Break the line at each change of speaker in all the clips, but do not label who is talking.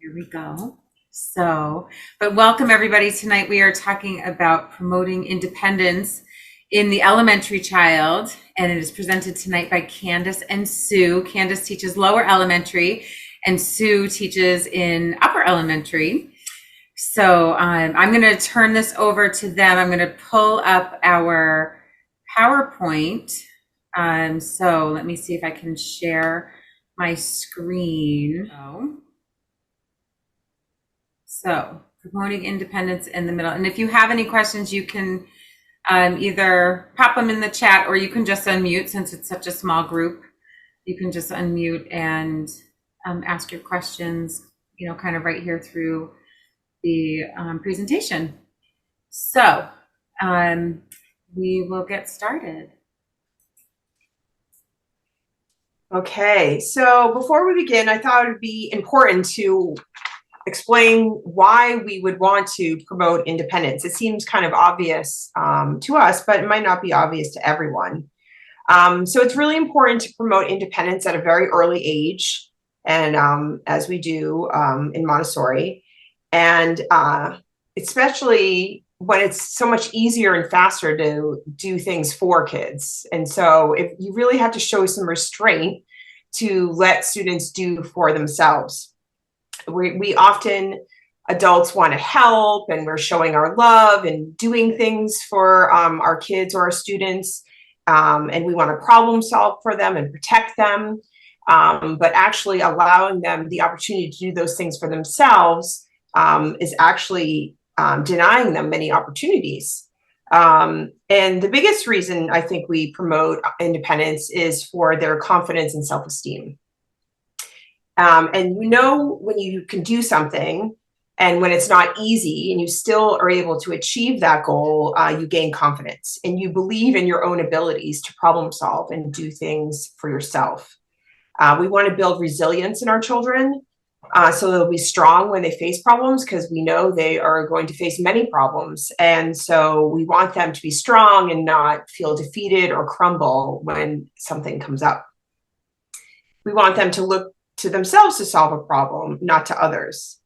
Here we go. But welcome everybody. Tonight we are talking about promoting independence in the elementary child, and it is presented tonight by Candace and Sue. Candace teaches lower elementary, and Sue teaches in upper elementary. So I'm going to turn this over to them. I'm going to pull up our PowerPoint. So let me see if I can share my screen. So promoting independence in the middle. And if you have any questions, you can either pop them in the chat, or you can just unmute. Since it's such a small group, you can just unmute and ask your questions, kind of right here through the presentation. So we will get started.
Okay, so before we begin, I thought it would be important to explain why we would want to promote independence. It seems kind of obvious to us, but it might not be obvious to everyone. So it's really important to promote independence at a very early age, and as we do in Montessori, and especially when it's so much easier and faster to do things for kids. And so if you really have to show some restraint to let students do for themselves. We often, adults want to help, and we're showing our love and doing things for our kids or our students, and we want to problem solve for them and protect them, but actually allowing them the opportunity to do those things for themselves is actually denying them many opportunities. And the biggest reason I think we promote independence is for their confidence and self-esteem. And when you can do something, and when it's not easy and you still are able to achieve that goal, you gain confidence and you believe in your own abilities to problem solve and do things for yourself. We want to build resilience in our children, so they'll be strong when they face problems, because we know they are going to face many problems. And so we want them to be strong and not feel defeated or crumble when something comes up. We want them to look to themselves to solve a problem, not to others.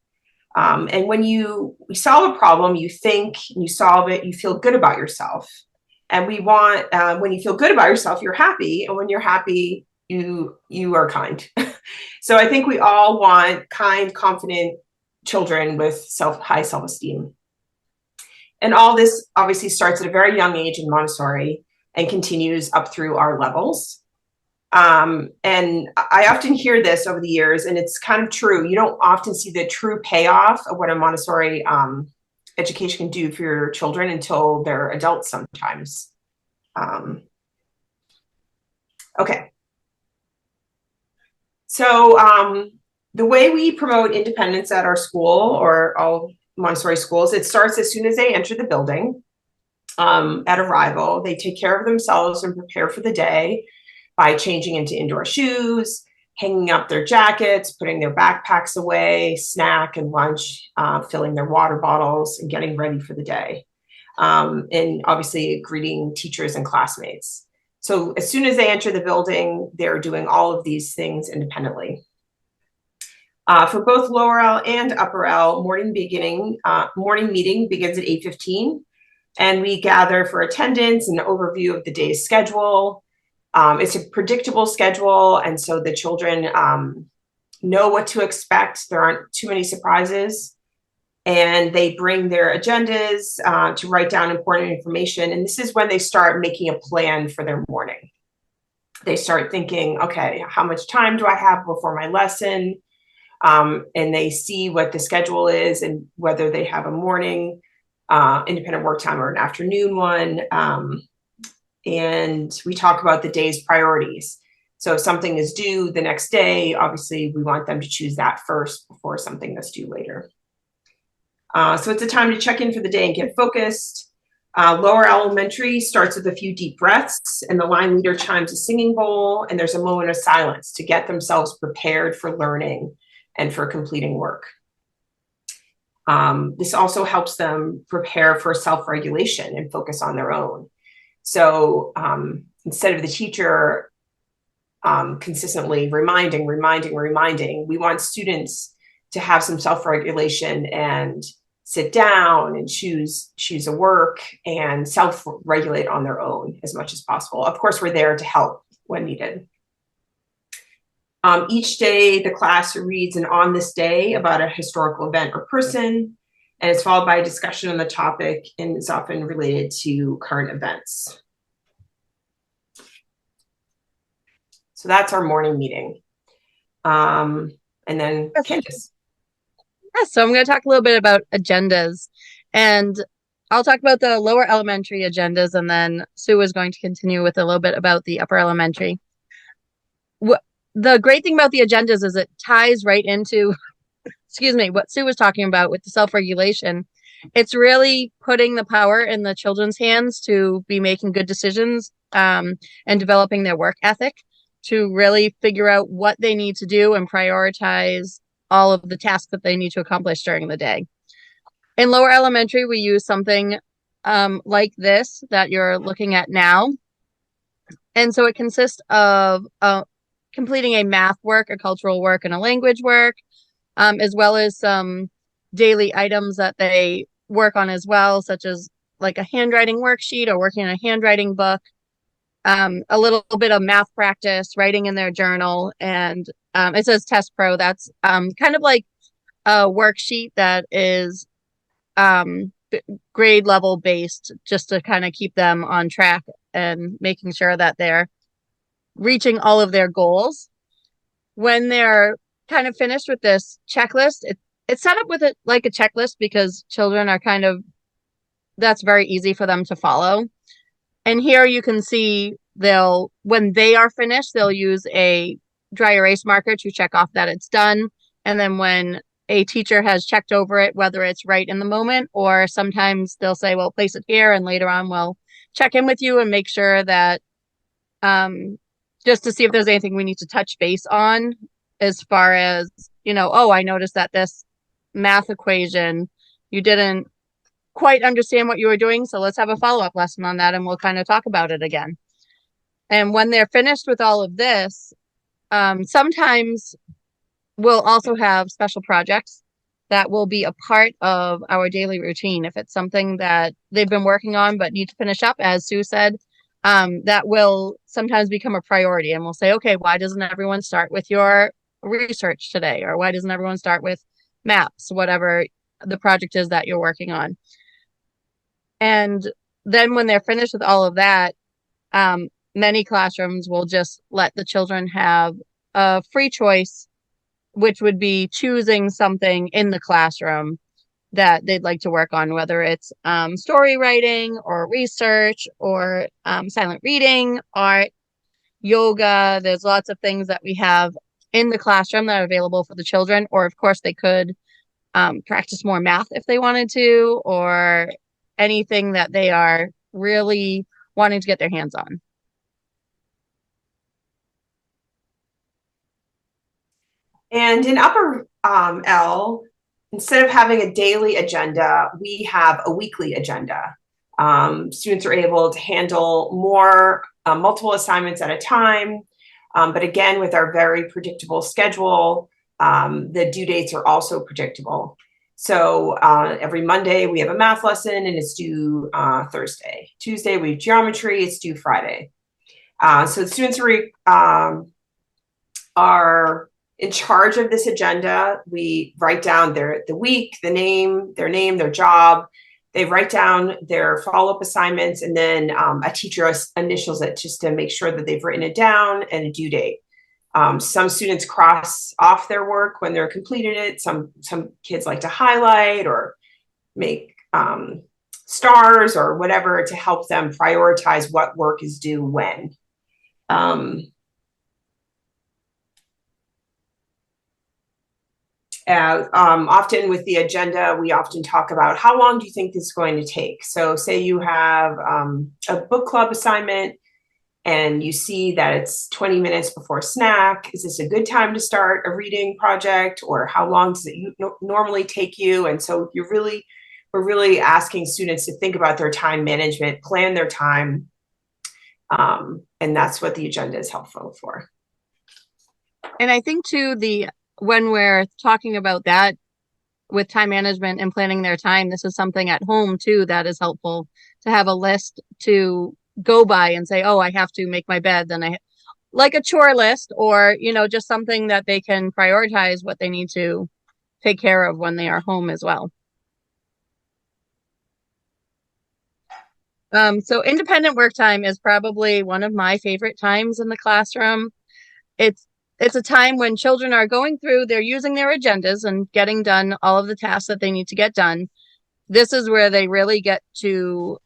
And when you solve a problem, you think, you solve it, you feel good about yourself. And we want, when you feel good about yourself, you're happy. And when you're happy, you are kind. So I think we all want kind, confident children with high self-esteem. And all this obviously starts at a very young age in Montessori and continues up through our levels. And I often hear this over the years, and it's kind of true. You don't often see the true payoff of what a Montessori education can do for your children until they're adults sometimes. Okay. So the way we promote independence at our school, or all Montessori schools, it starts as soon as they enter the building. At arrival, they take care of themselves and prepare for the day by changing into indoor shoes, hanging up their jackets, putting their backpacks away, snack and lunch, filling their water bottles, and getting ready for the day. And obviously greeting teachers and classmates. So as soon as they enter the building, they're doing all of these things independently. For both lower L and upper L, morning meeting begins at 8:15, and we gather for attendance and an overview of the day's schedule. It's a predictable schedule, and so the children know what to expect. There aren't too many surprises. And they bring their agendas to write down important information. And this is when they start making a plan for their morning. They start thinking, okay, how much time do I have before my lesson? And they see what the schedule is and whether they have a morning independent work time or an afternoon one. And we talk about the day's priorities. So if something is due the next day, obviously we want them to choose that first before something that's due later. So it's a time to check in for the day and get focused. Lower elementary starts with a few deep breaths, and the line leader chimes a singing bowl, and there's a moment of silence to get themselves prepared for learning and for completing work. This also helps them prepare for self-regulation and focus on their own. So instead of the teacher consistently reminding, we want students to have some self-regulation and sit down and choose a work and self-regulate on their own as much as possible. Of course, we're there to help when needed. Each day, the class reads an on this day about a historical event or person, and it's followed by a discussion on the topic and is often related to current events. So that's our morning meeting. And then Candace.
Yeah, so I'm going to talk a little bit about agendas, and I'll talk about the lower elementary agendas, and then Sue is going to continue with a little bit about the upper elementary. The great thing about the agendas is it ties right into, excuse me, what Sue was talking about with the self-regulation. It's really putting the power in the children's hands to be making good decisions, and developing their work ethic to really figure out what they need to do and prioritize all of the tasks that they need to accomplish during the day. In lower elementary, we use something like this that you're looking at now. And so it consists of completing a math work, a cultural work, and a language work, as well as some daily items that they work on as well, such as like a handwriting worksheet or working on a handwriting book, a little bit of math practice, writing in their journal, and it says Test Pro. That's kind of like a worksheet that is grade level based, just to kind of keep them on track and making sure that they're reaching all of their goals. When they're kind of finished with this checklist, it's set up with it like a checklist because children are kind of, that's very easy for them to follow. And here you can see when they are finished, they'll use a dry erase marker to check off that it's done. And then when a teacher has checked over it, whether it's right in the moment, or sometimes they'll say, well, place it here, and later on we'll check in with you and make sure that, just to see if there's anything we need to touch base on as far as, oh, I noticed that this math equation, you didn't quite understand what you were doing, so let's have a follow-up lesson on that and we'll kind of talk about it again. And when they're finished with all of this, sometimes we'll also have special projects that will be a part of our daily routine. If it's something that they've been working on but need to finish up, as Sue said, that will sometimes become a priority. And we'll say, okay, why doesn't everyone start with your research today? Or why doesn't everyone start with maps, whatever the project is that you're working on? And then when they're finished with all of that, many classrooms will just let the children have a free choice, which would be choosing something in the classroom that they'd like to work on, whether it's story writing or research or silent reading, art, yoga. There's lots of things that we have in the classroom that are available for the children. Or, of course, they could practice more math if they wanted to, or anything that they are really wanting to get their hands on.
And in upper L, instead of having a daily agenda, we have a weekly agenda. Students are able to handle more multiple assignments at a time. But again, with our very predictable schedule, the due dates are also predictable. So every Monday we have a math lesson and it's due Thursday. Tuesday we have geometry, it's due Friday. So the students are in charge of this agenda. We write down the week, their name, their job. They write down their follow-up assignments, and then a teacher initials it just to make sure that they've written it down and a due date. Some students cross off their work when they're completed it. Some kids like to highlight or make stars or whatever to help them prioritize what work is due when. Often with the agenda, we often talk about how long do you think this is going to take? So say you have a book club assignment and you see that it's 20 minutes before snack. Is this a good time to start a reading project, or how long does it normally take you? And so we're really asking students to think about their time management, plan their time. And that's what the agenda is helpful for.
And I think too, the when we're talking about that with time management and planning their time, this is something at home too that is helpful to have a list to go by and say, oh, I have to make my bed. Then I like a chore list, or, just something that they can prioritize what they need to take care of when they are home as well. So independent work time is probably one of my favorite times in the classroom. It's it's a time when children are going through, they're using their agendas and getting done all of the tasks that they need to get done. This is where they really get to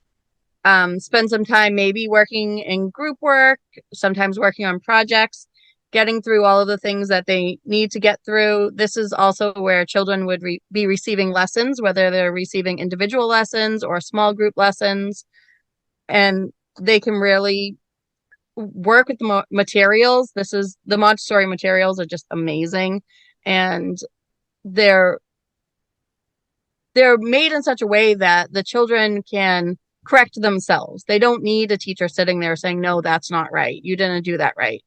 spend some time maybe working in group work, sometimes working on projects, getting through all of the things that they need to get through. This is also where children would be receiving lessons, whether they're receiving individual lessons or small group lessons, and they can really work with the materials. The Montessori materials are just amazing, and they're they're made in such a way that the children can correct themselves. They don't need a teacher sitting there saying, no, that's not right, you didn't do that right.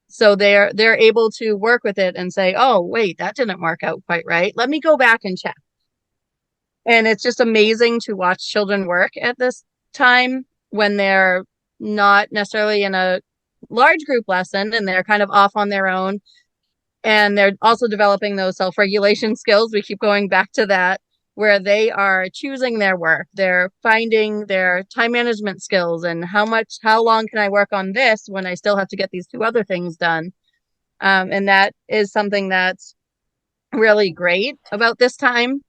So they're able to work with it and say, oh wait, that didn't work out quite right, let me go back and check. And it's just amazing to watch children work at this time when they're not necessarily in a large group lesson and they're kind of off on their own. And they're also developing those self-regulation skills. We keep going back to that, where they are choosing their work. They're finding their time management skills and how long can I work on this when I still have to get these two other things done. And that is something that's really great about this time.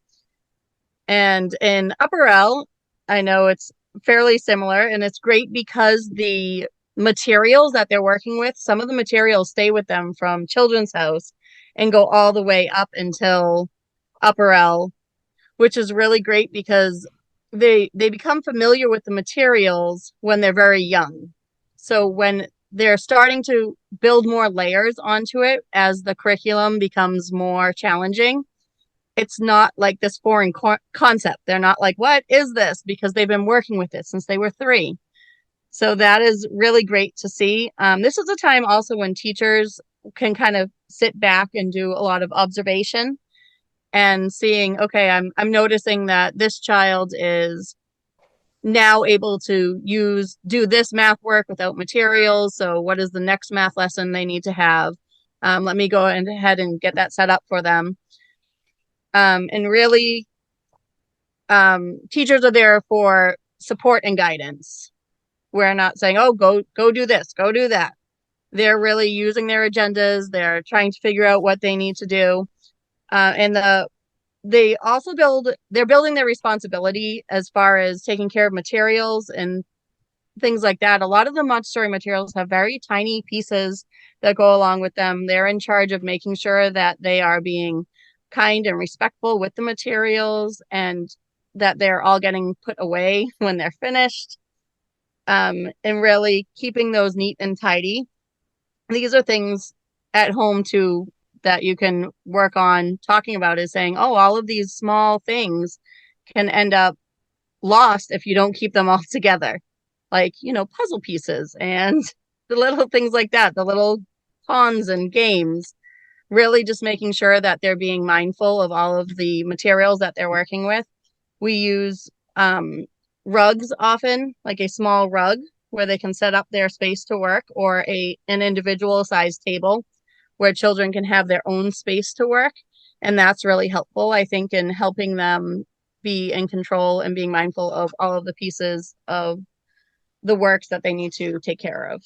And in Upper L, I know it's fairly similar, and it's great because the materials that they're working with, some of the materials stay with them from Children's House and go all the way up until Upper L, which is really great because they become familiar with the materials when they're very young. So when they're starting to build more layers onto it as the curriculum becomes more challenging, it's not like this foreign concept. They're not like, what is this? Because they've been working with it since they were 3. So that is really great to see. This is a time also when teachers can kind of sit back and do a lot of observation and seeing, okay, I'm noticing that this child is now able to do this math work without materials. So what is the next math lesson they need to have? Let me go ahead and get that set up for them. And really, teachers are there for support and guidance. We're not saying, oh, go do this, go do that. They're really using their agendas. They're trying to figure out what they need to do. And they also they're building their responsibility as far as taking care of materials and things like that. A lot of the Montessori materials have very tiny pieces that go along with them. They're in charge of making sure that they are being kind and respectful with the materials and that they're all getting put away when they're finished, and really keeping those neat and tidy. These are things at home too that you can work on talking about, is saying, oh, all of these small things can end up lost if you don't keep them all together, like, puzzle pieces and the little things like that, the little pawns and games. Really just making sure that they're being mindful of all of the materials that they're working with. We use rugs often, like a small rug where they can set up their space to work, or an individual sized table where children can have their own space to work. And that's really helpful, I think, in helping them be in control and being mindful of all of the pieces of the works that they need to take care of.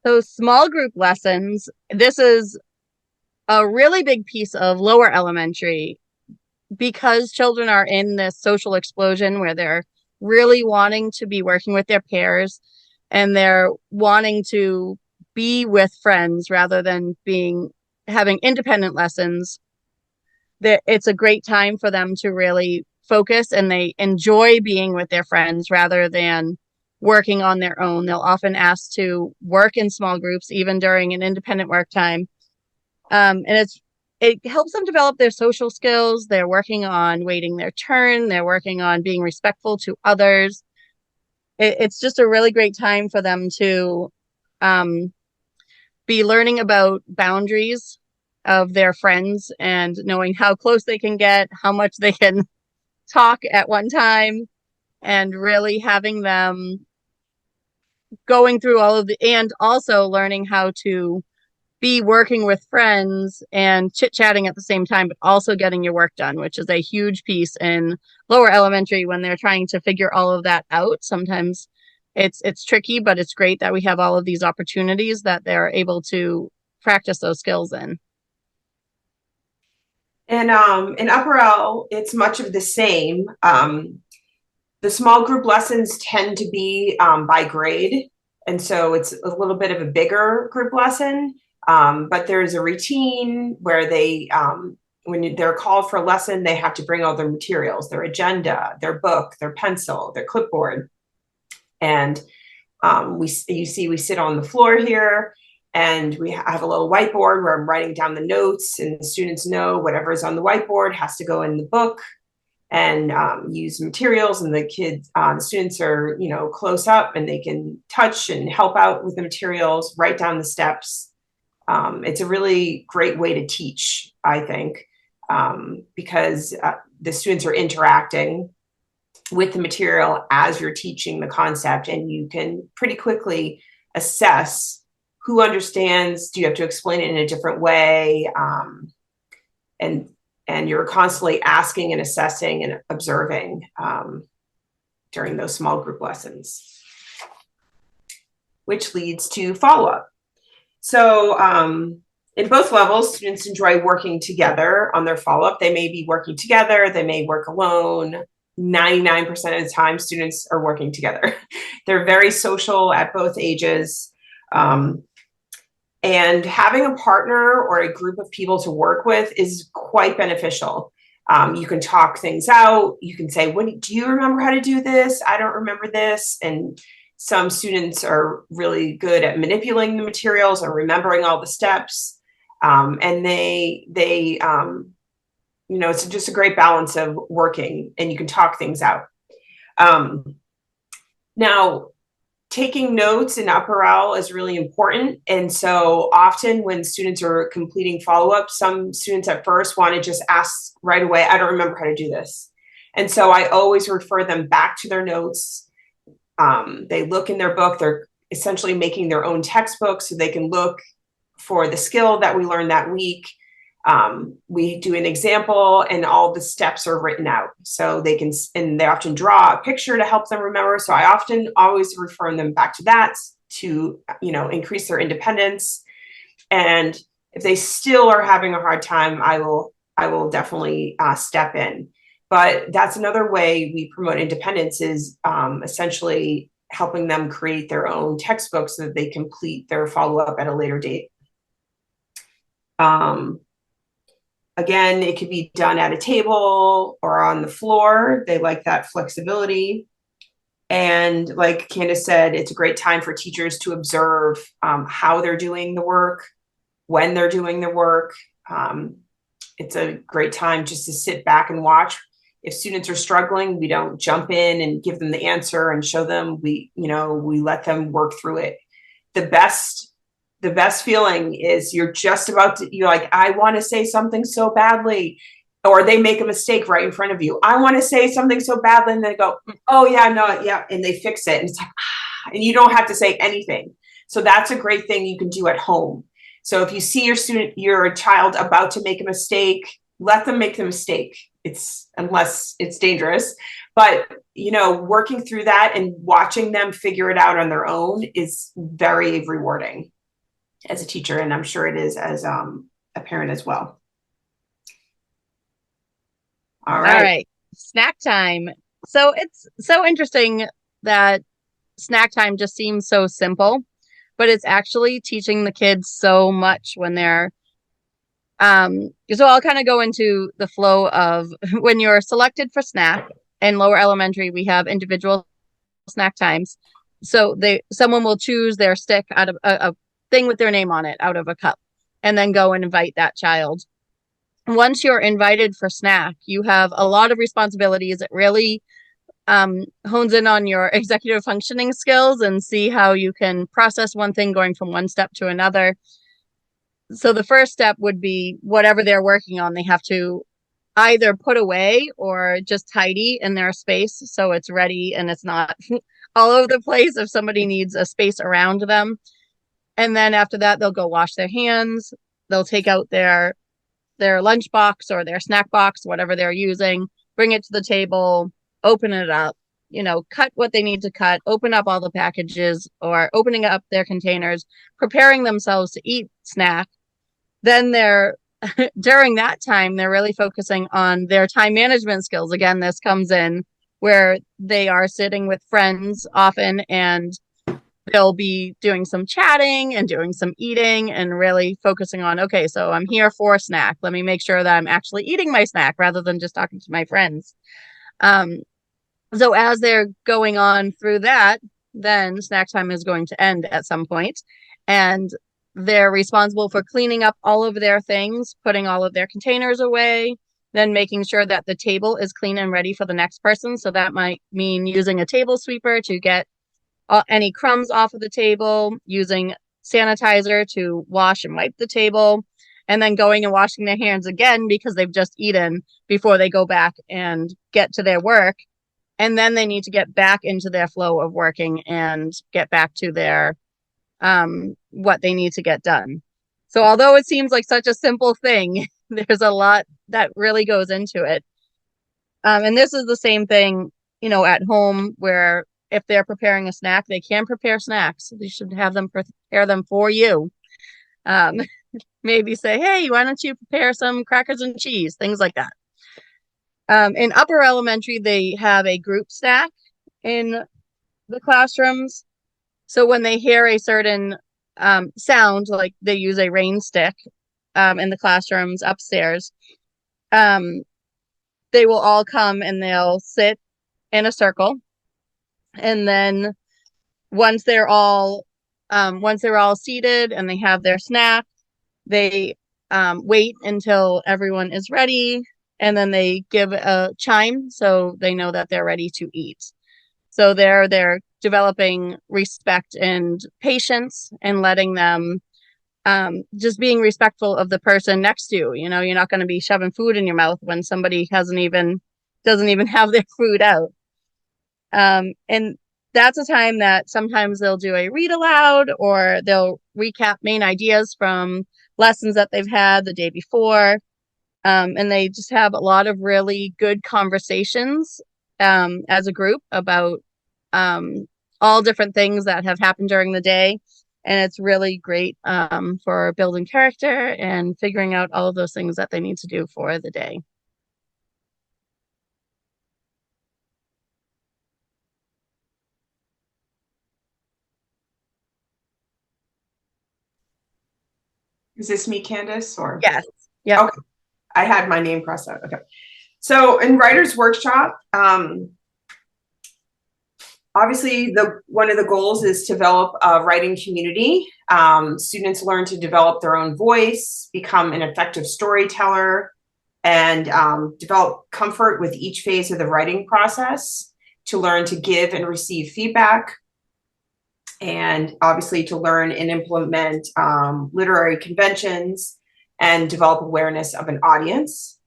So small group lessons, this is a really big piece of lower elementary, because children are in this social explosion where they're really wanting to be working with their peers and they're wanting to be with friends rather than having independent lessons. That it's a great time for them to really focus, and they enjoy being with their friends rather than working on their own. They'll often ask to work in small groups even during an independent work time. And it helps them develop their social skills. They're working on waiting their turn. They're working on being respectful to others. it's just a really great time for them to be learning about boundaries of their friends and knowing how close they can get, how much they can talk at one time, and really having them going through all of the, and also learning how to be working with friends and chit-chatting at the same time, but also getting your work done, which is a huge piece in lower elementary when they're trying to figure all of that out. Sometimes it's tricky, but it's great that we have all of these opportunities that they're able to practice those skills in.
And in Upper L, it's much of the same. The small group lessons tend to be by grade. And so it's a little bit of a bigger group lesson. But there's a routine where they, when they're called for a lesson, they have to bring all their materials, their agenda, their book, their pencil, their clipboard. And you see, we sit on the floor here and we have a little whiteboard where I'm writing down the notes, and the students know whatever is on the whiteboard has to go in the book, and use materials. And the kids, the students are, close up and they can touch and help out with the materials, write down the steps. It's a really great way to teach, I think, because the students are interacting with the material as you're teaching the concept, and you can pretty quickly assess who understands. Do you have to explain it in a different way? And you're constantly asking and assessing and observing during those small group lessons, which leads to follow-up. So in both levels, students enjoy working together on their follow-up. They may be working together, they may work alone. 99% of the time, students are working together. They're very social at both ages. And having a partner or a group of people to work with is quite beneficial. You can talk things out. You can say, do you remember how to do this? I don't remember this. And some students are really good at manipulating the materials or remembering all the steps. And it's just a great balance of working, and you can talk things out. Now, taking notes in Upper L is really important. And so often when students are completing follow-up, some students at first want to just ask right away, I don't remember how to do this. And so I always refer them back to their notes. They look in their book. They're essentially making their own textbook so they can look for the skill that we learned that week. We do an example and all the steps are written out, so they often draw a picture to help them remember. So I often always refer them back to that to, increase their independence. And if they still are having a hard time, I will definitely step in. But that's another way we promote independence, is essentially helping them create their own textbook so that they complete their follow-up at a later date. Again, it could be done at a table or on the floor. They like that flexibility. And like Candace said, it's a great time for teachers to observe how they're doing the work, when they're doing the work. It's a great time just to sit back and watch. If students are struggling, we don't jump in and give them the answer and show them. We let them work through it. The best feeling is you're like, I want to say something so badly, or they make a mistake right in front of you. I want to say something so badly, and they go, oh yeah, no, yeah. And they fix it. And it's like, and you don't have to say anything. So that's a great thing you can do at home. So if you see your child about to make a mistake, let them make the mistake. Unless it's dangerous, but working through that and watching them figure it out on their own is very rewarding as a teacher, and I'm sure it is as a parent as well. All right.
Snack time. So it's so interesting that snack time just seems so simple, but it's actually teaching the kids so much when they're so I'll kind of go into the flow of when you're selected for snack. In lower elementary, we have individual snack times. So someone will choose their stick out of a thing with their name on it out of a cup, and then go and invite that child. Once you're invited for snack, you have a lot of responsibilities. It really hones in on your executive functioning skills and see how you can process one thing going from one step to another. So the first step would be whatever they're working on, they have to either put away or just tidy in their space so it's ready and it's not all over the place if somebody needs a space around them. And then after that, they'll go wash their hands. They'll take out their lunch box or their snack box, whatever they're using, bring it to the table, open it up, cut what they need to cut, open up all the packages or opening up their containers, preparing themselves to eat snack. Then during that time, they're really focusing on their time management skills. Again, this comes in where they are sitting with friends often and they'll be doing some chatting and doing some eating and really focusing on, okay, so I'm here for a snack. Let me make sure that I'm actually eating my snack rather than just talking to my friends. So as they're going on through that, then snack time is going to end at some point, and they're responsible for cleaning up all of their things, putting all of their containers away, then making sure that the table is clean and ready for the next person. So that might mean using a table sweeper to get any crumbs off of the table, using sanitizer to wash and wipe the table, and then going and washing their hands again because they've just eaten before they go back and get to their work. And then they need to get back into their flow of working and get back to their what they need to get done. So although it seems like such a simple thing, there's a lot that really goes into it. And this is the same thing, at home where if they're preparing a snack, they can prepare snacks. You should have them prepare them for you. Maybe say, hey, why don't you prepare some crackers and cheese, things like that. In upper elementary, they have a group snack in the classrooms. So when they hear a certain sound, like they use a rain stick in the classrooms upstairs, they will all come and they'll sit in a circle. And then once they're all seated and they have their snack, they wait until everyone is ready, and then they give a chime so they know that they're ready to eat. So they're developing respect and patience and letting them just being respectful of the person next to you. You're not going to be shoving food in your mouth when somebody doesn't even have their food out. And that's a time that sometimes they'll do a read aloud or they'll recap main ideas from lessons that they've had the day before. And they just have a lot of really good conversations as a group about all different things that have happened during the day. And it's really great for building character and figuring out all of those things that they need to do for the day.
Is this me, Candace, or?
Yes. Yeah.
Okay. I had my name crossed out. Okay. So in Writer's Workshop, obviously one of the goals is to develop a writing community. Students learn to develop their own voice, become an effective storyteller, and develop comfort with each phase of the writing process, to learn to give and receive feedback, and obviously to learn and implement literary conventions and develop awareness of an audience.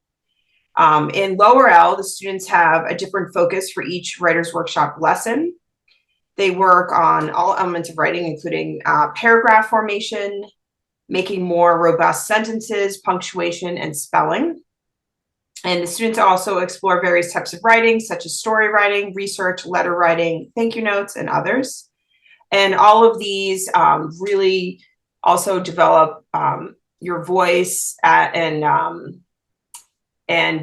In lower L, the students have a different focus for each Writer's Workshop lesson. They work on all elements of writing, including paragraph formation, making more robust sentences, punctuation, and spelling. And the students also explore various types of writing, such as story writing, research, letter writing, thank you notes, and others. And all of these really also develop your voice and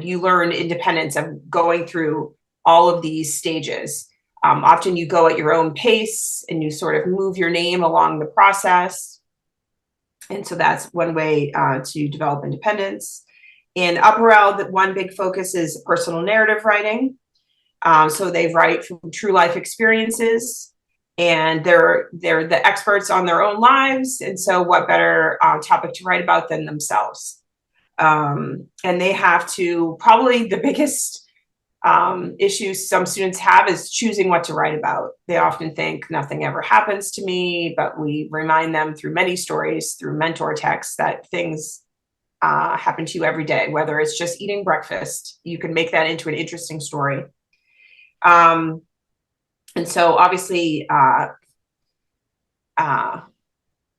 you learn independence of going through all of these stages. Often you go at your own pace and you sort of move your name along the process. And so that's one way to develop independence. In Upper L, one big focus is personal narrative writing. So they write from true life experiences, and they're the experts on their own lives. And so what better topic to write about than themselves? And they have to, probably the biggest issues some students have is choosing what to write about. They often think nothing ever happens to me, but we remind them through many stories, through mentor texts, that things happen to you every day, whether it's just eating breakfast. You can make that into an interesting story. And so obviously,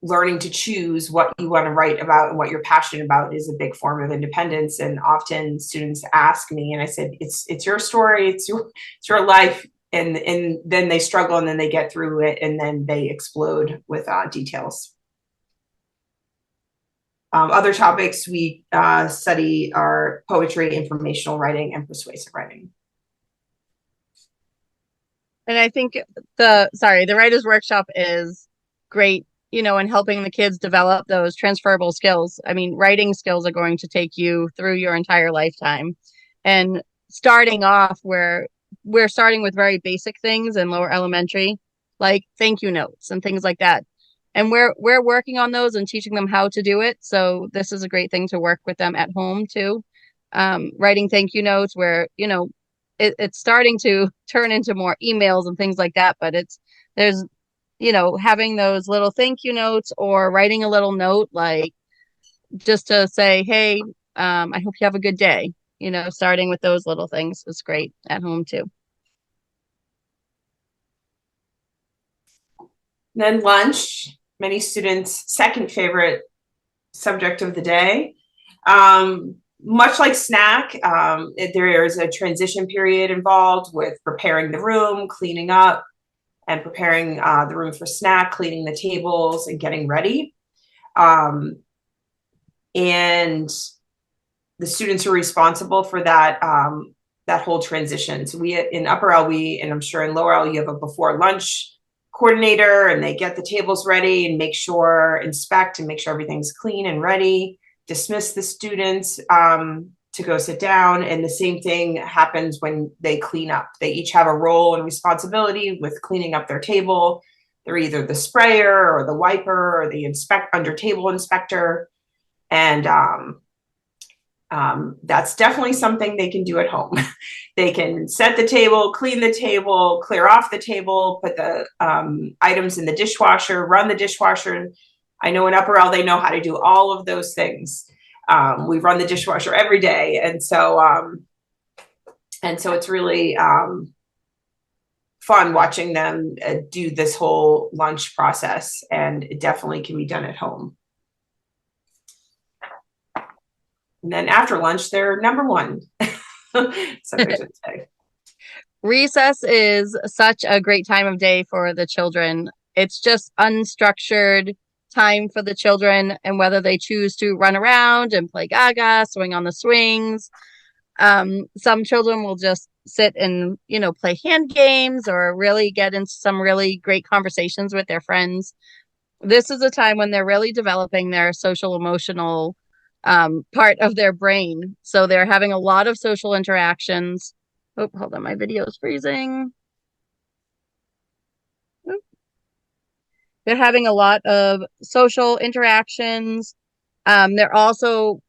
learning to choose what you want to write about and what you're passionate about is a big form of independence. And often students ask me, and I said, it's your story, it's your life. And then they struggle, and then they get through it, and then they explode with details. Other topics we study are poetry, informational writing, and persuasive writing.
And I think the writer's workshop is great, you know, in helping the kids develop those transferable skills. I mean, writing skills are going to take you through your entire lifetime. And starting off where we're starting with very basic things in lower elementary, like thank you notes and things like that. And we're working on those and teaching them how to do it. So this is a great thing to work with them at home too. Writing thank you notes where, you know, it's starting to turn into more emails and things like that, but there's, you know, having those little thank you notes or writing a little note, like just to say, hey, I hope you have a good day. You know, starting with those little things is great at home too.
Then lunch, many students' second favorite subject of the day. Much like snack, there is a transition period involved with preparing the room, cleaning up, and preparing the room for snack, cleaning the tables, and getting ready. And the students are responsible for that that whole transition. So we in Upper L, and I'm sure in Lower L, you have a before lunch coordinator, and they get the tables ready and inspect and make sure everything's clean and ready. Dismiss the students to go sit down. And the same thing happens when they clean up. They each have a role and responsibility with cleaning up their table. They're either the sprayer or the wiper or the under table inspector. And that's definitely something they can do at home. They can set the table, clean the table, clear off the table, put the items in the dishwasher, run the dishwasher. I know in Upper L, they know how to do all of those things. We run the dishwasher every day. And so it's really fun watching them do this whole lunch process, and it definitely can be done at home. And then after lunch, they're number one. Subject of the day.
Recess is such a great time of day for the children. It's just unstructured time for the children, and whether they choose to run around and play gaga, swing on the swings. Some children will just sit and, you know, play hand games or really get into some really great conversations with their friends. This is a time when they're really developing their social emotional part of their brain. So they're having a lot of social interactions. Oh, hold on, my video is freezing. They're having a lot of social interactions. They're also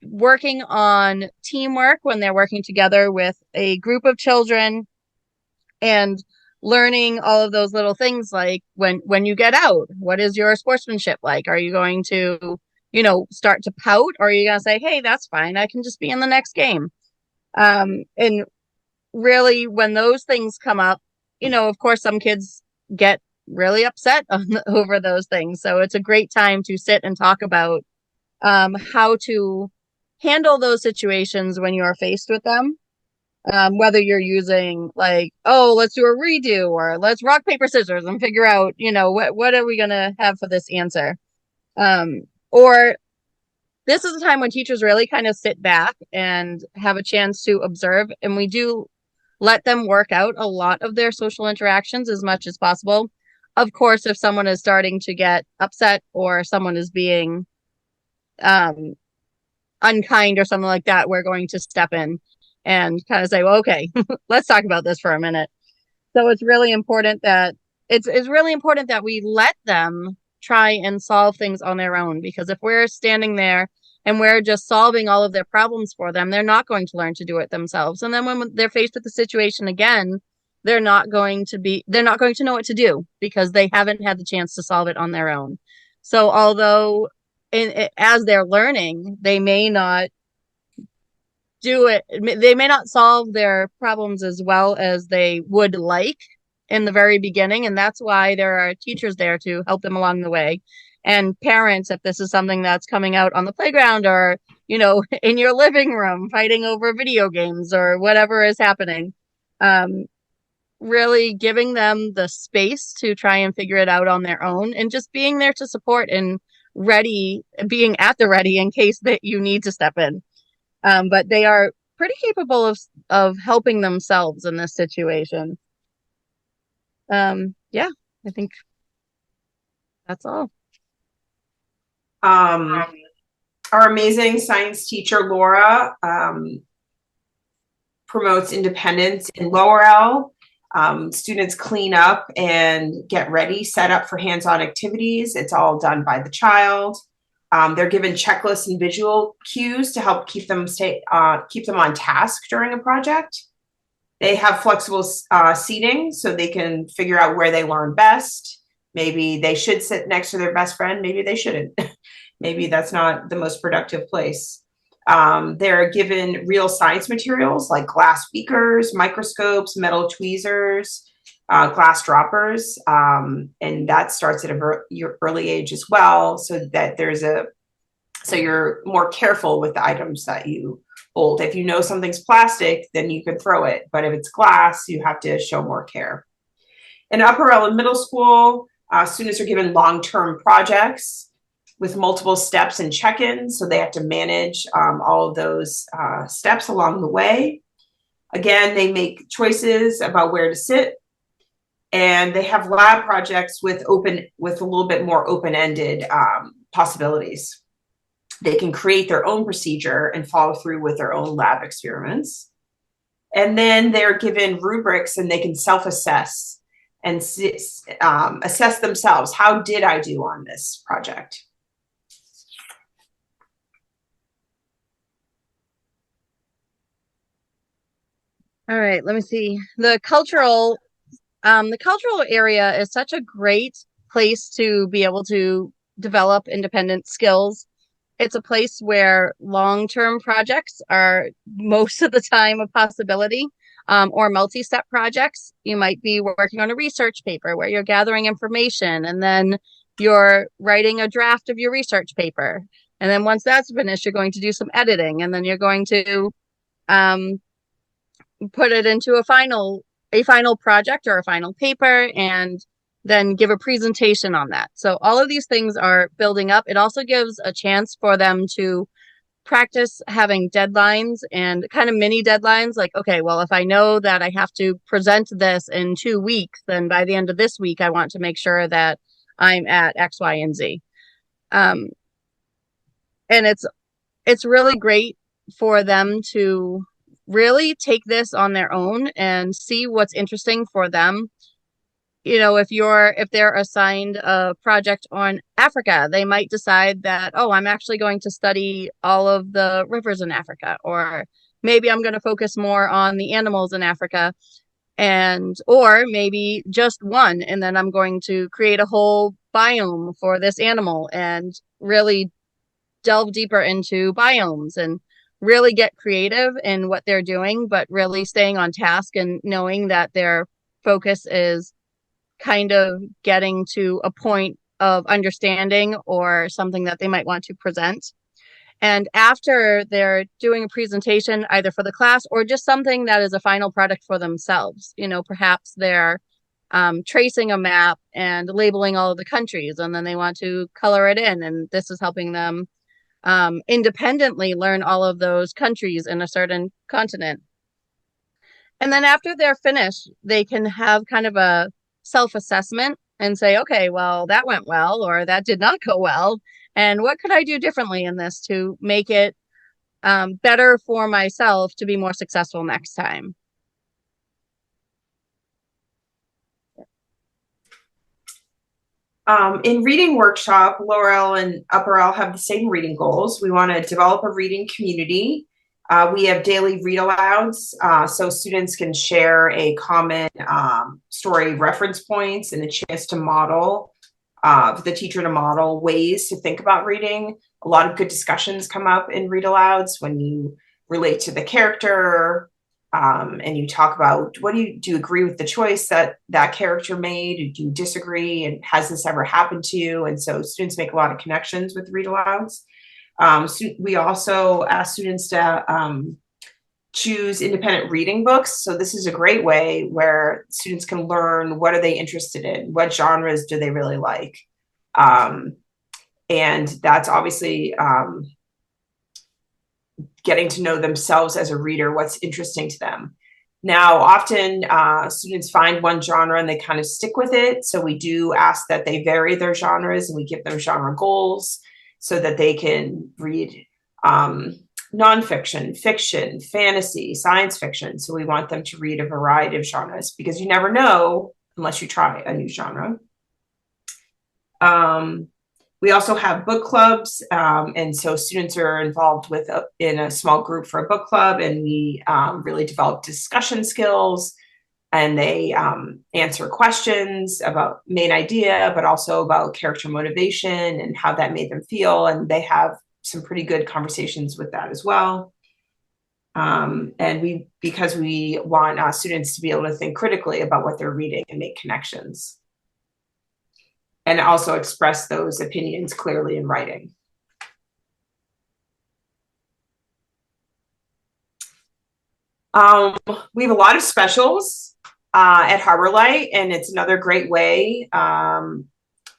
working on teamwork when they're working together with a group of children and learning all of those little things, like when you get out, what is your sportsmanship like? Are you going to, you know, start to pout, or are you going to say, hey, that's fine, I can just be in the next game? And really, when those things come up, you know, of course, some kids get really upset over those things. So it's a great time to sit and talk about how to handle those situations when you are faced with them. Whether you're using like, oh, let's do a redo, or let's rock, paper, scissors and figure out, you know, what are we going to have for this answer? Or this is a time when teachers really kind of sit back and have a chance to observe. And we do let them work out a lot of their social interactions as much as possible. Of course, if someone is starting to get upset or someone is being unkind or something like that, we're going to step in and kind of say, well, okay, let's talk about this for a minute. So it's really important that we let them try and solve things on their own, because if we're standing there and we're just solving all of their problems for them, they're not going to learn to do it themselves. And then when they're faced with the situation again, they're not going to know what to do because they haven't had the chance to solve it on their own. So although as they're learning, they may not solve their problems as well as they would like in the very beginning. And that's why there are teachers there to help them along the way. And parents, if this is something that's coming out on the playground or, in your living room, fighting over video games or whatever is happening, really giving them the space to try and figure it out on their own and just being there to support and being at the ready in case that you need to step in. But they are pretty capable of helping themselves in this situation. Yeah, I think that's all.
Our amazing science teacher, Laura, promotes independence in Lower L. Students clean up and get ready, set up for hands-on activities. It's all done by the child. They're given checklists and visual cues to help keep them on task during a project. They have flexible seating so they can figure out where they learn best. Maybe they should sit next to their best friend. Maybe they shouldn't. Maybe that's not the most productive place. They're given real science materials like glass beakers, microscopes, metal tweezers, glass droppers, and that starts at your early age as well, so that so you're more careful with the items that you hold. If you know something's plastic, then you can throw it, but if it's glass, you have to show more care. In upper and middle school, students are given long-term projects with multiple steps and check-ins, so they have to manage all of those steps along the way. Again, they make choices about where to sit, and they have lab projects with a little bit more open-ended possibilities. They can create their own procedure and follow through with their own lab experiments. And then they're given rubrics and they can self-assess and assess themselves. How did I do on this project?
All right, let me see. The cultural area is such a great place to be able to develop independent skills. It's a place where long-term projects are most of the time a possibility, or multi-step projects. You might be working on a research paper where you're gathering information and then you're writing a draft of your research paper. And then once that's finished, you're going to do some editing, and then you're going to put it into a final project or a final paper, and then give a presentation on that. So all of these things are building up. It also gives a chance for them to practice having deadlines and kind of mini deadlines. Like, okay, well, if I know that I have to present this in 2 weeks, then by the end of this week, I want to make sure that I'm at X, Y, and Z. And it's really great for them to really take this on their own and see what's interesting for them. If they're assigned a project on Africa, they might decide that, oh, I'm actually going to study all of the rivers in Africa, or maybe I'm going to focus more on the animals in Africa, or maybe just one, and then I'm going to create a whole biome for this animal and really delve deeper into biomes and really get creative in what they're doing, but really staying on task and knowing that their focus is kind of getting to a point of understanding or something that they might want to present. And after they're doing a presentation, either for the class or just something that is a final product for themselves, perhaps they're tracing a map and labeling all of the countries, and then they want to color it in. And this is helping them independently learn all of those countries in a certain continent. And then after they're finished, they can have kind of a self-assessment and say, okay, well, that went well, or that did not go well. And what could I do differently in this to make it better for myself to be more successful next time?
In reading workshop, Lower L and Upper L have the same reading goals. We want to develop a reading community. We have daily read alouds, so students can share a common story reference points and a chance to model, for the teacher to model ways to think about reading. A lot of good discussions come up in read alouds when you relate to the character, and you talk about what do you agree with the choice that that character made? Do you disagree? And has this ever happened to you? And so students make a lot of connections with read alouds. So we also ask students to choose independent reading books. So this is a great way where students can learn what are they interested in, what genres do they really like, and that's obviously getting to know themselves as a reader, what's interesting to them. Now, often students find one genre and they kind of stick with it. So we do ask that they vary their genres and we give them genre goals so that they can read nonfiction, fiction, fantasy, science fiction. So we want them to read a variety of genres because you never know unless you try a new genre. We also have book clubs, and so students are involved in a small group for a book club, and we really develop discussion skills, and they answer questions about main idea, but also about character motivation and how that made them feel, and they have some pretty good conversations with that as well. And because we want students to be able to think critically about what they're reading and make connections, and also express those opinions clearly in writing. We have a lot of specials at Harborlight, and it's another great way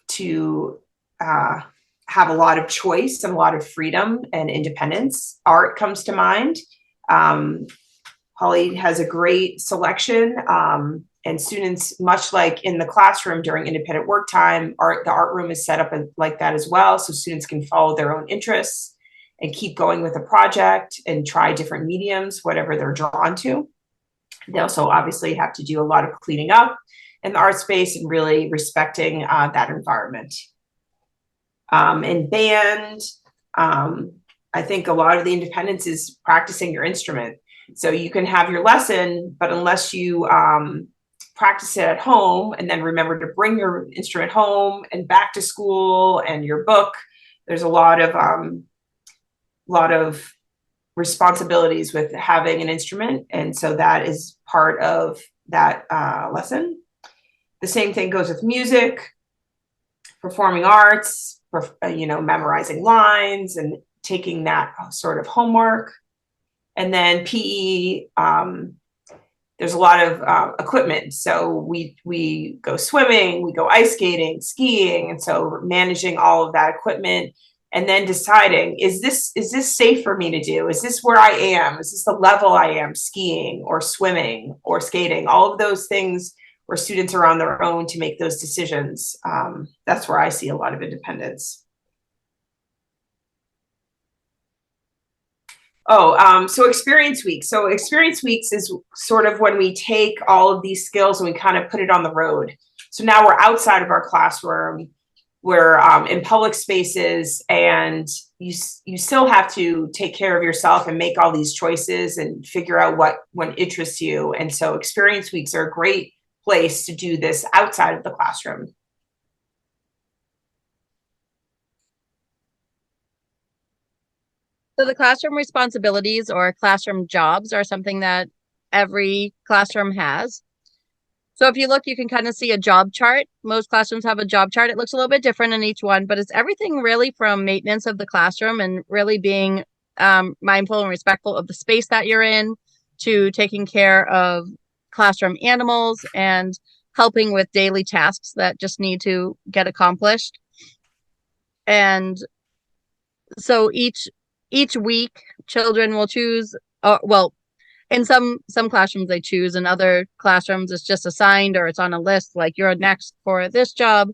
to have a lot of choice and a lot of freedom and independence. Art comes to mind. Holly has a great selection, and students, much like in the classroom during independent work time, the art room is set up like that as well, so students can follow their own interests and keep going with a project and try different mediums, whatever they're drawn to. They also obviously have to do a lot of cleaning up in the art space and really respecting that environment. In band, I think a lot of the independence is practicing your instrument. So you can have your lesson, but unless you practice it at home and then remember to bring your instrument home and back to school and your book, there's a lot of responsibilities with having an instrument. And so that is part of that lesson. The same thing goes with music, performing arts, memorizing lines and taking that sort of homework. And then PE, there's a lot of equipment. So we go swimming, we go ice skating, skiing. And so managing all of that equipment and then deciding, is this safe for me to do? Is this where I am? Is this the level I am skiing or swimming or skating? All of those things where students are on their own to make those decisions. That's where I see a lot of independence. So experience weeks. So experience weeks is sort of when we take all of these skills and we kind of put it on the road. So now we're outside of our classroom, we're in public spaces, and you still have to take care of yourself and make all these choices and figure out what interests you. And so experience weeks are a great place to do this outside of the classroom.
So the classroom responsibilities or classroom jobs are something that every classroom has. So if you look, you can kind of see a job chart. Most classrooms have a job chart. It looks a little bit different in each one, but it's everything really from maintenance of the classroom and really being mindful and respectful of the space that you're in, to taking care of classroom animals and helping with daily tasks that just need to get accomplished. And so each week, children will choose, in some classrooms they choose, in other classrooms it's just assigned or it's on a list, like you're next for this job.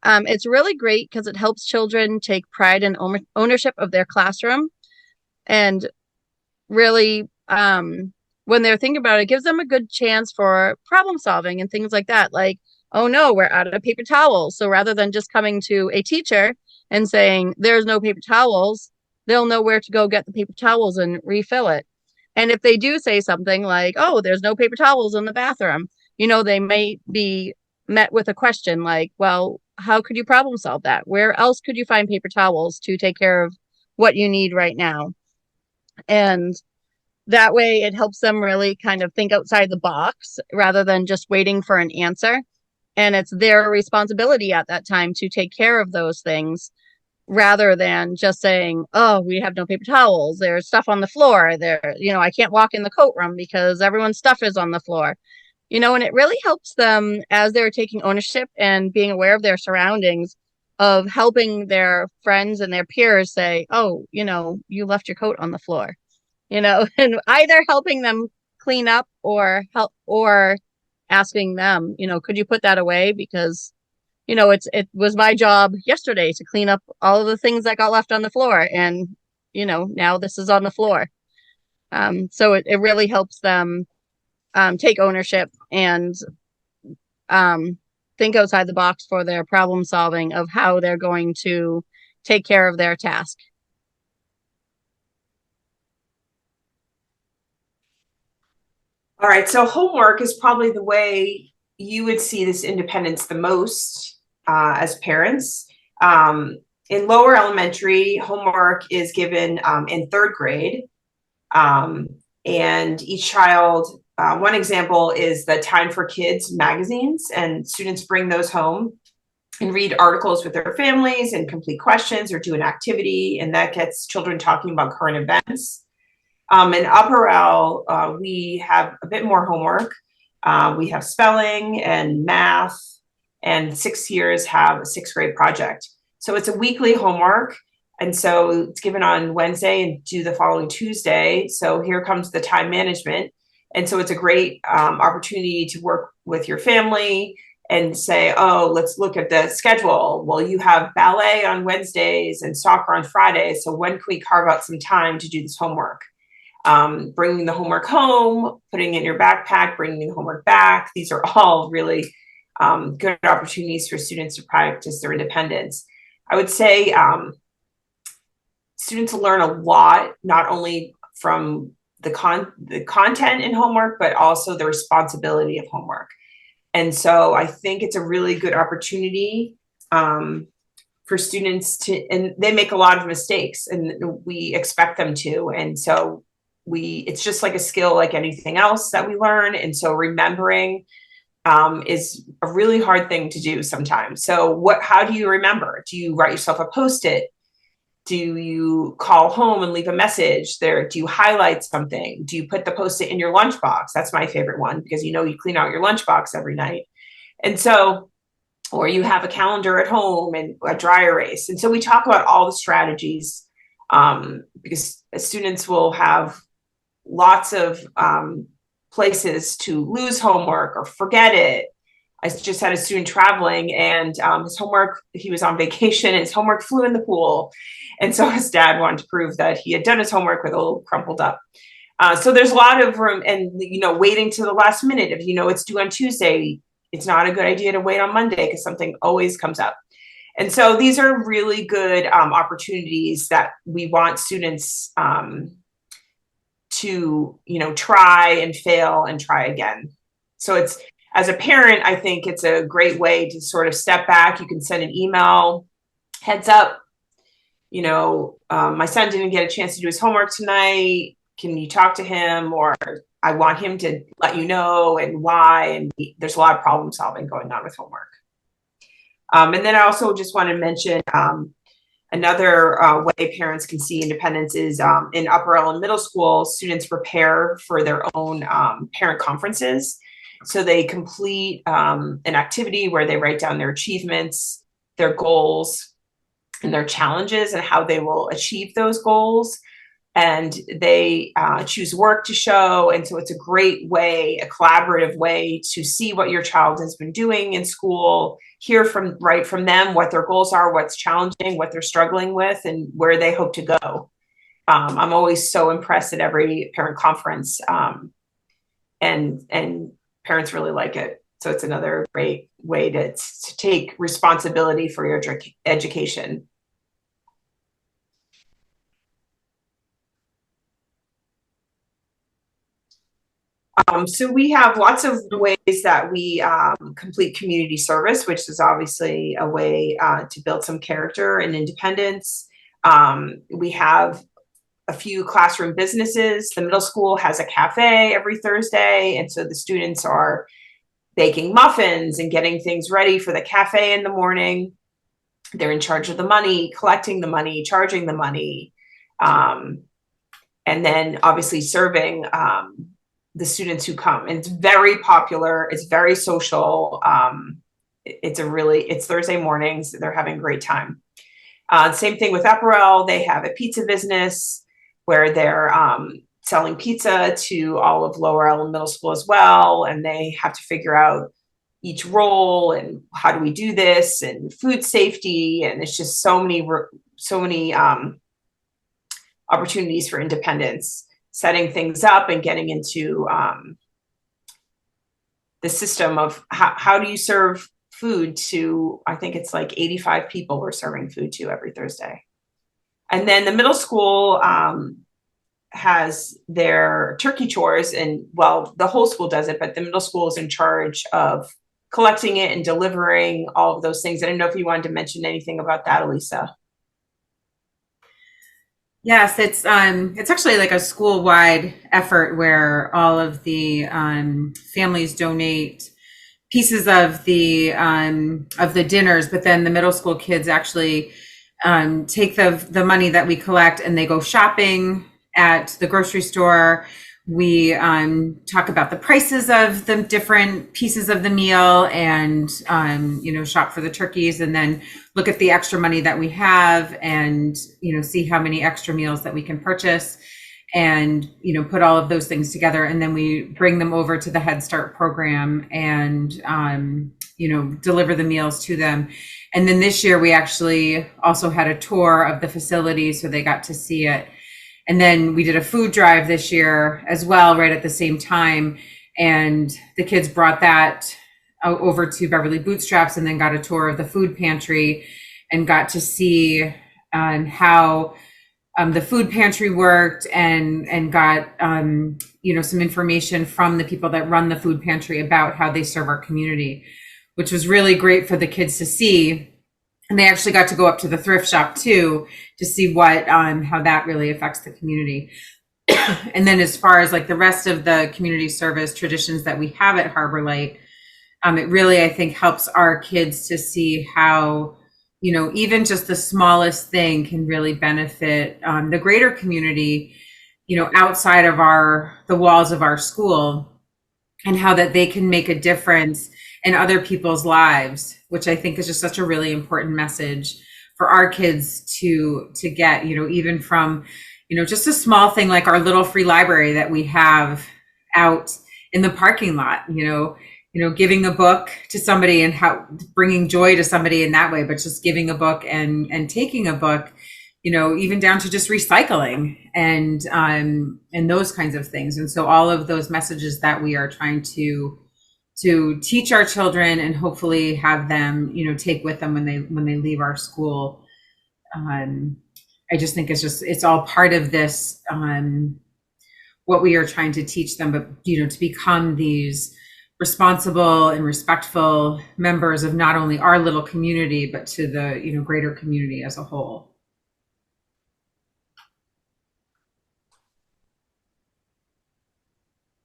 It's really great because it helps children take pride and ownership of their classroom, and really when they're thinking about it, it gives them a good chance for problem solving and things like that. Like, oh no, we're out of paper towels. So rather than just coming to a teacher and saying, there's no paper towels, they'll know where to go get the paper towels and refill it. And if they do say something like, oh, there's no paper towels in the bathroom, they may be met with a question like, well, how could you problem solve that? Where else could you find paper towels to take care of what you need right now? And that way it helps them really kind of think outside the box rather than just waiting for an answer. And it's their responsibility at that time to take care of those things rather than just saying, oh, we have no paper towels. There's stuff on the floor. I can't walk in the coat room because everyone's stuff is on the floor. And it really helps them as they're taking ownership and being aware of their surroundings of helping their friends and their peers say, oh, you left your coat on the floor, and either helping them clean up or asking them, could you put that away? Because, it was my job yesterday to clean up all of the things that got left on the floor. And, now this is on the floor. So it really helps them take ownership and think outside the box for their problem solving of how they're going to take care of their task.
All right, so homework is probably the way you would see this independence the most as parents. In lower elementary, homework is given in third grade. And each child, one example is the Time for Kids magazines, and students bring those home and read articles with their families and complete questions or do an activity, and that gets children talking about current events. In upper L, we have a bit more homework. We have spelling and math, and 6 years have a sixth grade project. So it's a weekly homework. And so it's given on Wednesday and due the following Tuesday. So here comes the time management. And so it's a great opportunity to work with your family and say, oh, let's look at the schedule. Well, you have ballet on Wednesdays and soccer on Fridays. So when can we carve out some time to do this homework? Bringing the homework home, putting it in your backpack, bringing the homework back. These are all really good opportunities for students to practice their independence. I would say students learn a lot, not only from the content in homework, but also the responsibility of homework. And so I think it's a really good opportunity for students to, and they make a lot of mistakes and we expect them to. And so it's just like a skill like anything else that we learn. And so remembering is a really hard thing to do sometimes. So how do you remember? Do you write yourself a Post-it? Do you call home and leave a message there? Do you highlight something? Do you put the Post-it in your lunchbox? That's my favorite one because you clean out your lunchbox every night. And so, or you have a calendar at home and a dry erase. And so we talk about all the strategies because students will have lots of places to lose homework or forget it. I just had a student traveling and his homework, he was on vacation and his homework flew in the pool. And so his dad wanted to prove that he had done his homework with a little crumpled up. So there's a lot of room and, waiting to the last minute. If it's due on Tuesday, it's not a good idea to wait on Monday because something always comes up. And so these are really good opportunities that we want students to, try and fail and try again. So as a parent, I think it's a great way to sort of step back. You can send an email, heads up, my son didn't get a chance to do his homework tonight. Can you talk to him? Or I want him to let you know and why. And there's a lot of problem solving going on with homework. And then I also just want to mention another way parents can see independence is in upper and middle school, students prepare for their own parent conferences. So they complete an activity where they write down their achievements, their goals, and their challenges and how they will achieve those goals. And they choose work to show. And so it's a great way, a collaborative way to see what your child has been doing in school, hear from them what their goals are, what's challenging, what they're struggling with, and where they hope to go. I'm always so impressed at every parent conference, and parents really like it. So it's another great way to take responsibility for your education. So we have lots of ways that we complete community service, which is obviously a way to build some character and independence. We have a few classroom businesses. The middle school has a cafe every Thursday, and so the students are baking muffins and getting things ready for the cafe in the morning. They're in charge of the money, collecting the money, charging the money, and then obviously serving the students who come. And it's very popular. It's very social. It's Thursday mornings. They're having a great time. Same thing with Epparel. They have a pizza business where they're selling pizza to all of Lower Ellen Middle School as well. And they have to figure out each role and how do we do this and food safety. And it's just so many opportunities for independence, setting things up and getting into the system of how do you serve food to, I think it's like 85 people we're serving food to every Thursday. And then the middle school has their turkey chores, and well, the whole school does it, but the middle school is in charge of collecting it and delivering all of those things. I don't know if you wanted to mention anything about that, Elisa.
Yes, it's actually like a school-wide effort where all of the families donate pieces of the dinners, but then the middle school kids actually take the money that we collect and they go shopping at the grocery store. We talk about the prices of the different pieces of the meal and shop for the turkeys, and then look at the extra money that we have and see how many extra meals that we can purchase, and put all of those things together, and then we bring them over to the Head Start program and deliver the meals to them. And then this year we actually also had a tour of the facility, so they got to see it. And then we did a food drive this year as well, right at the same time. And the kids brought that over to Beverly Bootstraps and then got a tour of the food pantry and got to see how the food pantry worked and got some information from the people that run the food pantry about how they serve our community, which was really great for the kids to see. And they actually got to go up to the thrift shop too to see what how that really affects the community. And then as far as like the rest of the community service traditions that we have at Harborlight, it really, I think, helps our kids to see how even just the smallest thing can really benefit the greater community, outside of the walls of our school, and how that they can make a difference in other people's lives, which I think is just such a really important message for our kids to get, even from, just a small thing like our little free library that we have out in the parking lot, giving a book to somebody and how bringing joy to somebody in that way, but just giving a book and taking a book, even down to just recycling and those kinds of things. And so all of those messages that we are trying to teach our children and hopefully have them, take with them when they leave our school. I just think it's all part of this, what we are trying to teach them, but, to become these responsible and respectful members of not only our little community, but to the, greater community as a whole.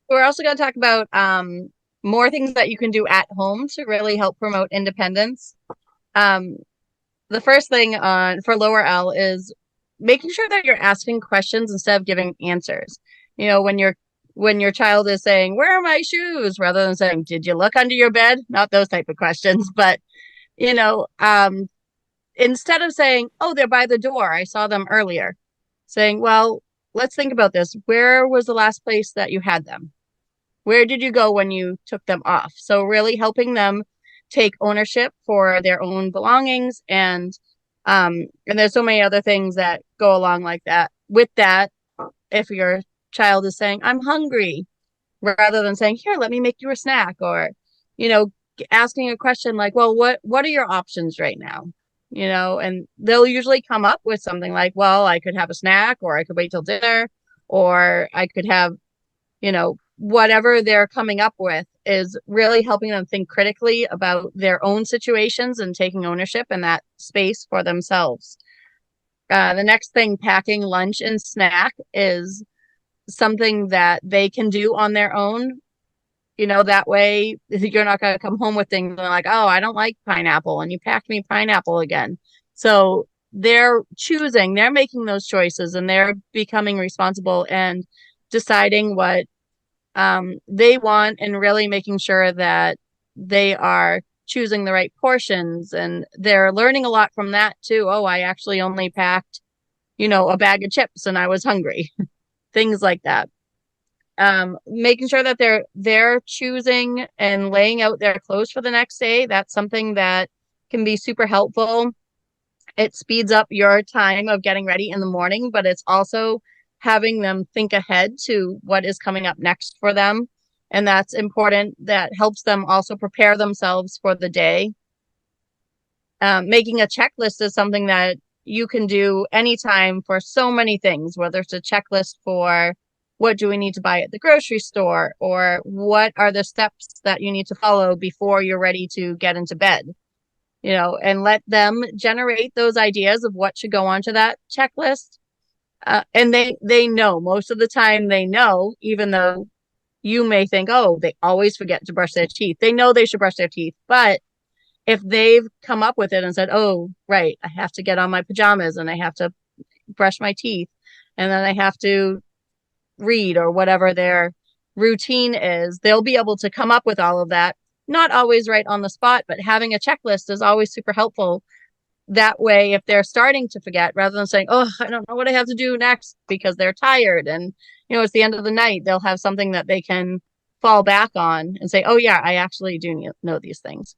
We're also going to talk about more things that you can do at home to really help promote independence. The first thing for Lower L is making sure that you're asking questions instead of giving answers. When your child is saying, "Where are my shoes?" rather than saying, "Did you look under your bed?" Not those type of questions, but instead of saying, "Oh, they're by the door, I saw them earlier," saying, "Well, let's think about this. Where was the last place that you had them? Where did you go when you took them off?" So really helping them take ownership for their own belongings, and there's so many other things that go along like that. With that, if your child is saying, "I'm hungry," rather than saying, "Here, let me make you a snack," or asking a question like, well, what are your options right now? And they'll usually come up with something like, well, I could have a snack, or I could wait till dinner, or I could have, whatever they're coming up with is really helping them think critically about their own situations and taking ownership in that space for themselves. The next thing, packing lunch and snack, is something that they can do on their own. That way you're not going to come home with things like, oh, I don't like pineapple, and you packed me pineapple again. So they're making those choices, and they're becoming responsible and deciding what they want, and really making sure that they are choosing the right portions. And they're learning a lot from that too. Oh, I actually only packed, a bag of chips and I was hungry. Things like that. Making sure that they're choosing and laying out their clothes for the next day. That's something that can be super helpful. It speeds up your time of getting ready in the morning, but it's also having them think ahead to what is coming up next for them. And that's important. That helps them also prepare themselves for the day. Making a checklist is something that you can do anytime for so many things, whether it's a checklist for what do we need to buy at the grocery store, or what are the steps that you need to follow before you're ready to get into bed. And let them generate those ideas of what should go onto that checklist. And they know, most of the time they know, even though you may think, oh, they always forget to brush their teeth. They know they should brush their teeth. But if they've come up with it and said, oh, right, I have to get on my pajamas and I have to brush my teeth, and then I have to read, or whatever their routine is, they'll be able to come up with all of that. Not always right on the spot, but having a checklist is always super helpful. That way, if they're starting to forget, rather than saying, oh, I don't know what I have to do next, because they're tired and, it's the end of the night, they'll have something that they can fall back on and say, oh, yeah, I actually do know these things.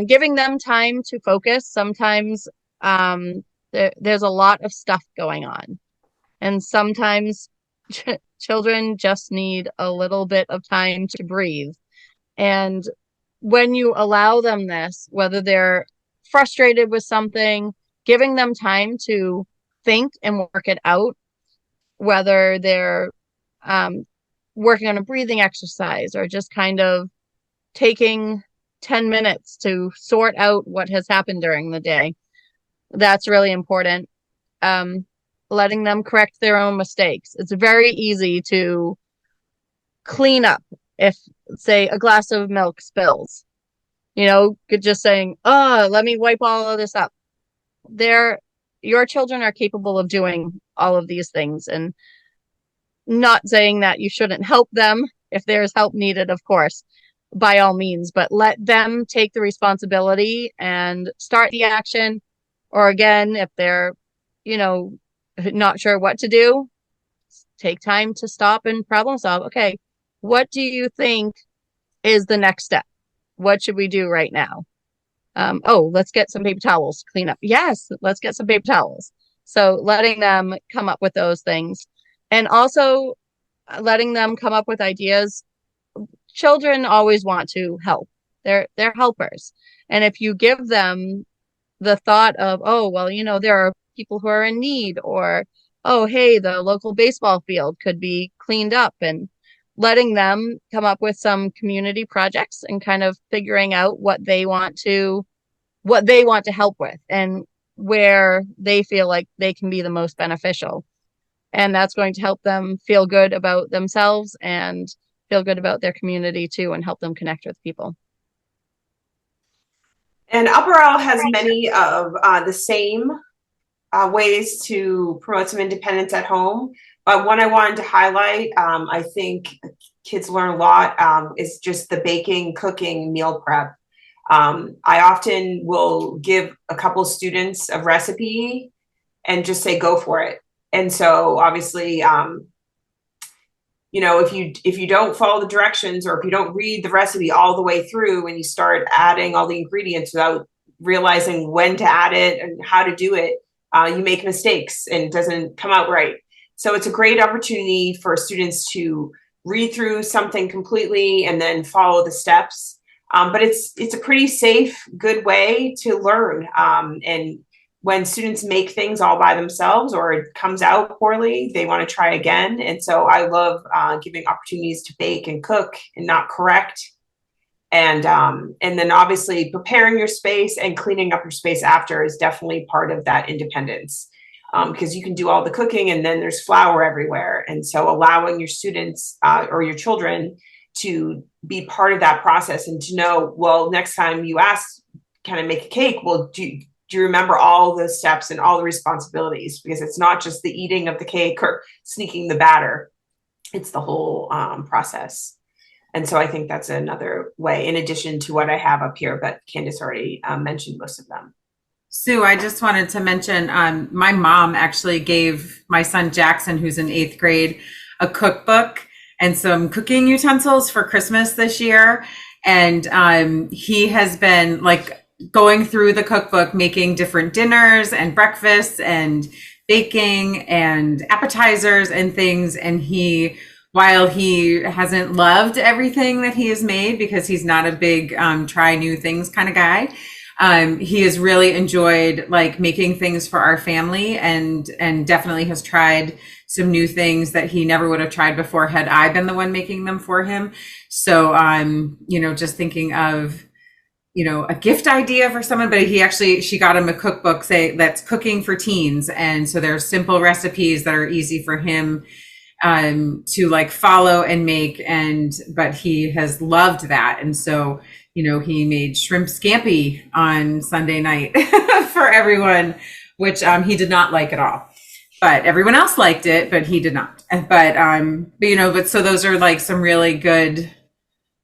Giving them time to focus. Sometimes there's a lot of stuff going on. And sometimes children just need a little bit of time to breathe. And when you allow them this, whether they're frustrated with something, giving them time to think and work it out, whether they're working on a breathing exercise, or just kind of taking 10 minutes to sort out what has happened during the day, that's really important. Letting them correct their own mistakes. It's very easy to clean up if, say, a glass of milk spills. Just saying, oh, let me wipe all of this up. Your children are capable of doing all of these things, and not saying that you shouldn't help them if there's help needed, of course, by all means, but let them take the responsibility and start the action. Or again, if they're, not sure what to do, take time to stop and problem solve. Okay, what do you think is the next step? What should we do right now? Oh, let's get some paper towels to clean up. Yes, let's get some paper towels. So letting them come up with those things, and also letting them come up with ideas. Children always want to help. They're helpers. And if you give them the thought of, oh, well, there are people who are in need, or, oh, hey, the local baseball field could be cleaned up, and letting them come up with some community projects and kind of figuring out what they want to help with, and where they feel like they can be the most beneficial. And that's going to help them feel good about themselves and feel good about their community too, and help them connect with people.
And Upper Isle has many of the same ways to promote some independence at home. But one I wanted to highlight, I think kids learn a lot, is just the baking, cooking, meal prep. I often will give a couple students a recipe and just say, go for it. And so obviously, if you don't follow the directions, or if you don't read the recipe all the way through, and you start adding all the ingredients without realizing when to add it and how to do it, you make mistakes and it doesn't come out right. So it's a great opportunity for students to read through something completely and then follow the steps. But it's a pretty safe, good way to learn. And when students make things all by themselves or it comes out poorly, they want to try again. And so I love giving opportunities to bake and cook and not correct. And then obviously preparing your space and cleaning up your space after is definitely part of that independence. Because you can do all the cooking and then there's flour everywhere. And so allowing your students or your children to be part of that process and to know, well, next time you ask, can I make a cake? Well, do you remember all the steps and all the responsibilities? Because it's not just the eating of the cake or sneaking the batter. It's the whole process. And so I think that's another way, in addition to what I have up here, but Candace already mentioned most of them.
Sue, I just wanted to mention, my mom actually gave my son Jackson, who's in 8th grade, a cookbook and some cooking utensils for Christmas this year. And he has been like going through the cookbook, making different dinners and breakfasts and baking and appetizers and things. And while he hasn't loved everything that he has made, because he's not a big try new things kind of guy, he has really enjoyed like making things for our family, and definitely has tried some new things that he never would have tried before had I been the one making them for him. So just thinking of a gift idea for someone, but she got him a cookbook that's cooking for teens, and so there's simple recipes that are easy for him to like follow and make, but he has loved that. And so he made shrimp scampi on Sunday night for everyone, which he did not like at all, but everyone else liked it, but he did not. But so those are like some really good,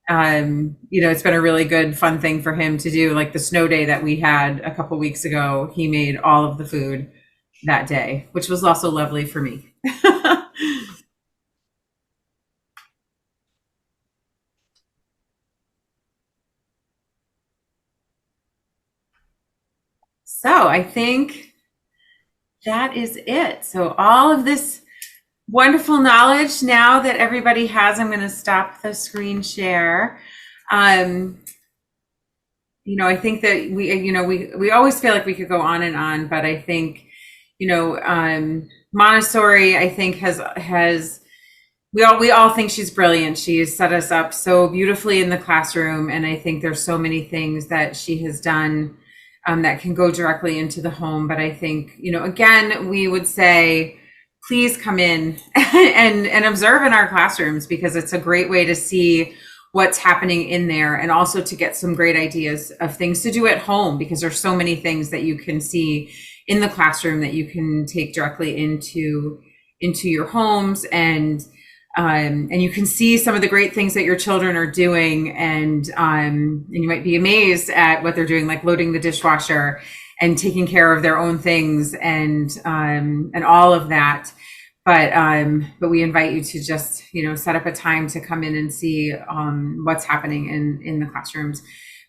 it's been a really good fun thing for him to do. Like the snow day that we had a couple weeks ago, he made all of the food that day, which was also lovely for me. So I think that is it. So all of this wonderful knowledge now that everybody has, I'm going to stop the screen share. I think that we always feel like we could go on and on, but I think, Montessori, I think we all think she's brilliant. She has set us up so beautifully in the classroom. And I think there's so many things that she has done that can go directly into the home. But I think, again, we would say, please come in and observe in our classrooms, because it's a great way to see what's happening in there, and also to get some great ideas of things to do at home, because there's so many things that you can see in the classroom that you can take directly into your homes, and you can see some of the great things that your children are doing, and you might be amazed at what they're doing, like loading the dishwasher and taking care of their own things, and all of that. But we invite you to just set up a time to come in and see what's happening in the classrooms,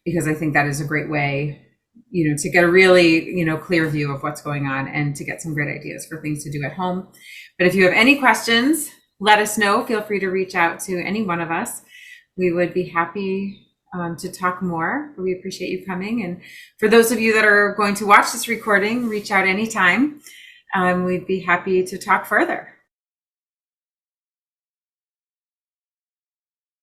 because I think that is a great way to get a really clear view of what's going on, and to get some great ideas for things to do at home. But if you have any questions, let us know. Feel free to reach out to any one of us. We would be happy to talk more. We appreciate you coming. And for those of you that are going to watch this recording, reach out anytime. We'd be happy to talk further.